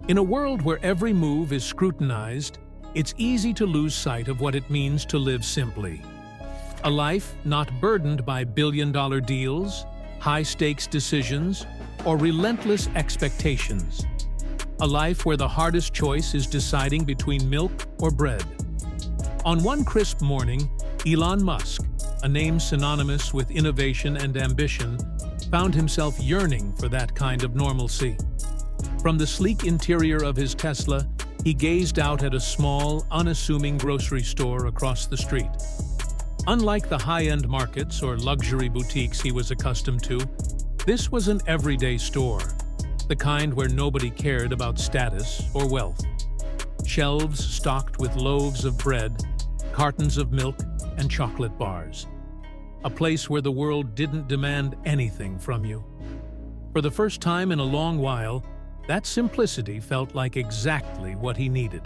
In a world where every move is scrutinized, it's easy to lose sight of what it means to live simply. A life not burdened by billion-dollar deals, high-stakes decisions, or relentless expectations. A life where the hardest choice is deciding between milk or bread. On one crisp morning, Elon Musk, a name synonymous with innovation and ambition, found himself yearning for that kind of normalcy. From the sleek interior of his Tesla, he gazed out at a small, unassuming grocery store across the street. Unlike the high-end markets or luxury boutiques he was accustomed to, this was an everyday store, the kind where nobody cared about status or wealth. Shelves stocked with loaves of bread, cartons of milk, and chocolate bars. A place where the world didn't demand anything from you. For the first time in a long while, that simplicity felt like exactly what he needed.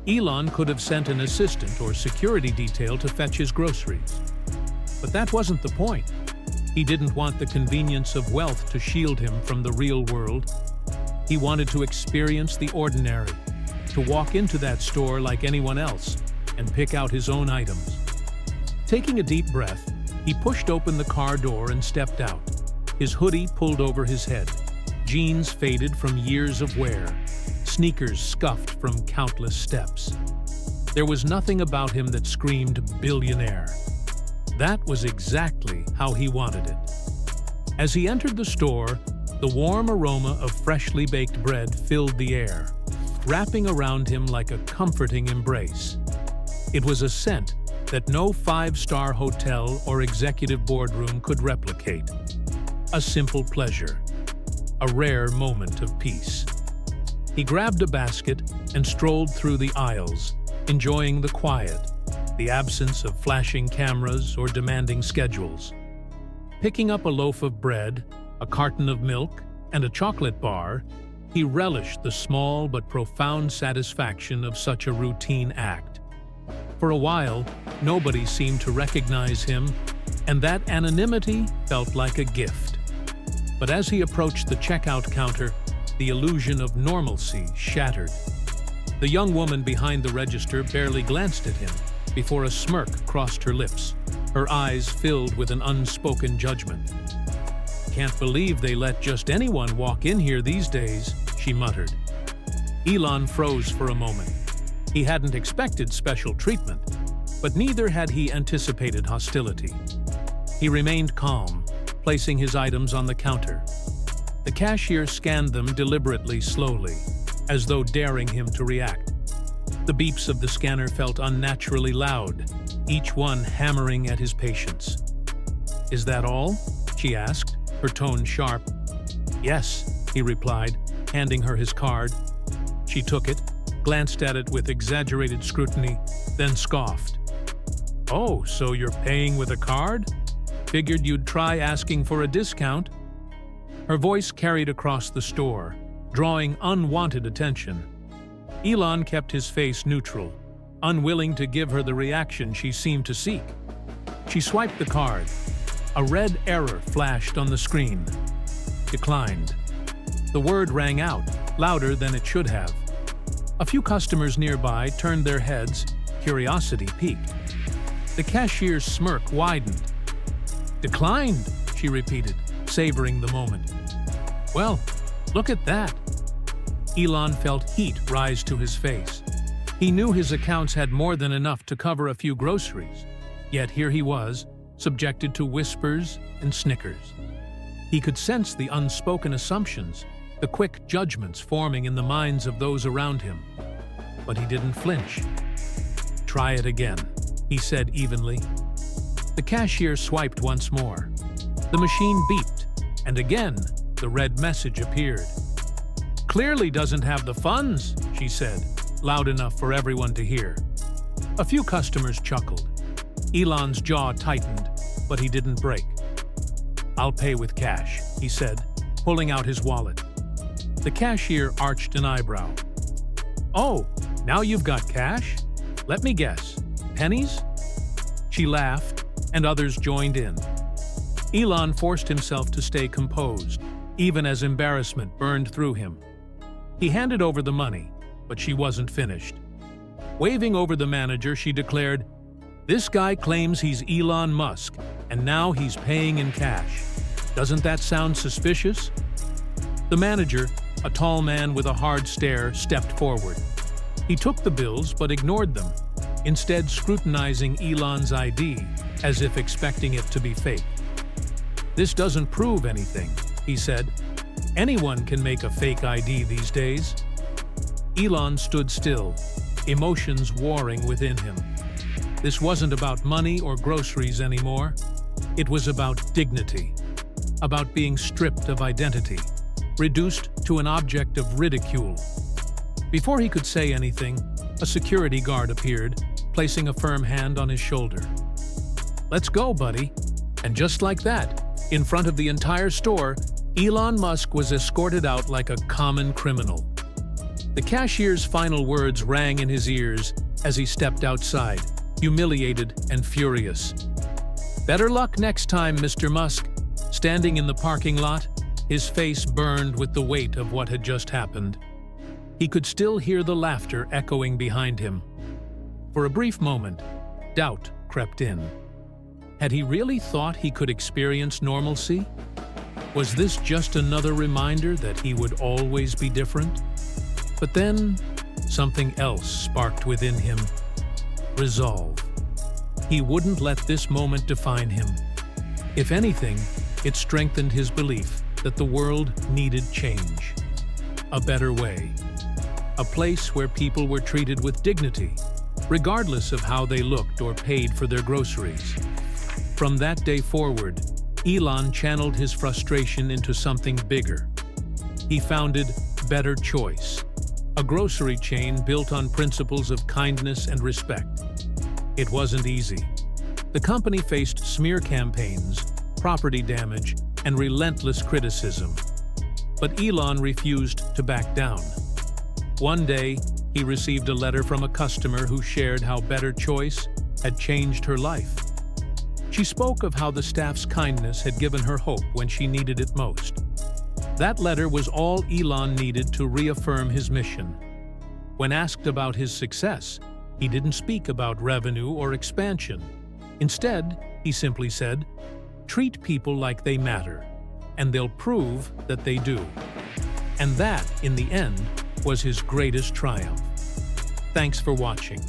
Elon could have sent an assistant or security detail to fetch his groceries. But that wasn't the point. He didn't want the convenience of wealth to shield him from the real world. He wanted to experience the ordinary, to walk into that store like anyone else and pick out his own items. Taking a deep breath, he pushed open the car door and stepped out, his hoodie pulled over his head, jeans faded from years of wear, sneakers scuffed from countless steps. There was nothing about him that screamed billionaire. That was exactly how he wanted it. As he entered the store, the warm aroma of freshly baked bread filled the air, wrapping around him like a comforting embrace. It was a scent that no five-star hotel or executive boardroom could replicate. A simple pleasure, a rare moment of peace. He grabbed a basket and strolled through the aisles, enjoying the quiet, the absence of flashing cameras or demanding schedules. Picking up a loaf of bread, a carton of milk, and a chocolate bar, he relished the small but profound satisfaction of such a routine act. For a while, nobody seemed to recognize him, and that anonymity felt like a gift. But as he approached the checkout counter, the illusion of normalcy shattered. The young woman behind the register barely glanced at him before a smirk crossed her lips, her eyes filled with an unspoken judgment. "Can't believe they let just anyone walk in here these days," she muttered. Elon froze for a moment. He hadn't expected special treatment, but neither had he anticipated hostility. He remained calm, placing his items on the counter. The cashier scanned them deliberately slowly, as though daring him to react. The beeps of the scanner felt unnaturally loud, each one hammering at his patience. "Is that all?" she asked, her tone sharp. "Yes," he replied, handing her his card. She took it, glanced at it with exaggerated scrutiny, then scoffed. "Oh, so you're paying with a card? Figured you'd try asking for a discount." Her voice carried across the store, drawing unwanted attention. Elon kept his face neutral, unwilling to give her the reaction she seemed to seek. She swiped the card. A red error flashed on the screen. "Declined." The word rang out, louder than it should have. A few customers nearby turned their heads, curiosity piqued. The cashier's smirk widened. "Declined," she repeated, savoring the moment. "Well, look at that." Elon felt heat rise to his face. He knew his accounts had more than enough to cover a few groceries, yet here he was, subjected to whispers and snickers. He could sense the unspoken assumptions, the quick judgments forming in the minds of those around him. But he didn't flinch. "Try it again," he said evenly. The cashier swiped once more. The machine beeped, and again, the red message appeared. "Clearly doesn't have the funds," she said, loud enough for everyone to hear. A few customers chuckled. Elon's jaw tightened, but he didn't break. "I'll pay with cash," he said, pulling out his wallet. The cashier arched an eyebrow. "Oh, now you've got cash? Let me guess. Pennies?" She laughed, and others joined in. Elon forced himself to stay composed, even as embarrassment burned through him. He handed over the money, but she wasn't finished. Waving over the manager, she declared, "This guy claims he's Elon Musk, and now he's paying in cash. Doesn't that sound suspicious?" The manager, a tall man with a hard stare, stepped forward. He took the bills but ignored them, instead scrutinizing Elon's ID as if expecting it to be fake. "This doesn't prove anything," he said. "Anyone can make a fake ID these days." Elon stood still, emotions warring within him. This wasn't about money or groceries anymore. It was about dignity, about being stripped of identity, reduced to an object of ridicule. Before he could say anything, a security guard appeared, placing a firm hand on his shoulder. "Let's go, buddy." And just like that, in front of the entire store, Elon Musk was escorted out like a common criminal. The cashier's final words rang in his ears as he stepped outside, humiliated and furious. "Better luck next time, Mr. Musk." Standing in the parking lot, his face burned with the weight of what had just happened. He could still hear the laughter echoing behind him. For a brief moment, doubt crept in. Had he really thought he could experience normalcy? Was this just another reminder that he would always be different? But then, something else sparked within him. Resolve. He wouldn't let this moment define him. If anything, it strengthened his belief that the world needed change. A better way. A place where people were treated with dignity, regardless of how they looked or paid for their groceries. From that day forward, Elon channeled his frustration into something bigger. He founded Better Choice, a grocery chain built on principles of kindness and respect. It wasn't easy. The company faced smear campaigns, property damage, and relentless criticism. But Elon refused to back down. One day, he received a letter from a customer who shared how Better Choice had changed her life. She spoke of how the staff's kindness had given her hope when she needed it most. That letter was all Elon needed to reaffirm his mission. When asked about his success, he didn't speak about revenue or expansion. Instead, he simply said, "Treat people like they matter, and they'll prove that they do." And that, in the end, was his greatest triumph. Thanks for watching.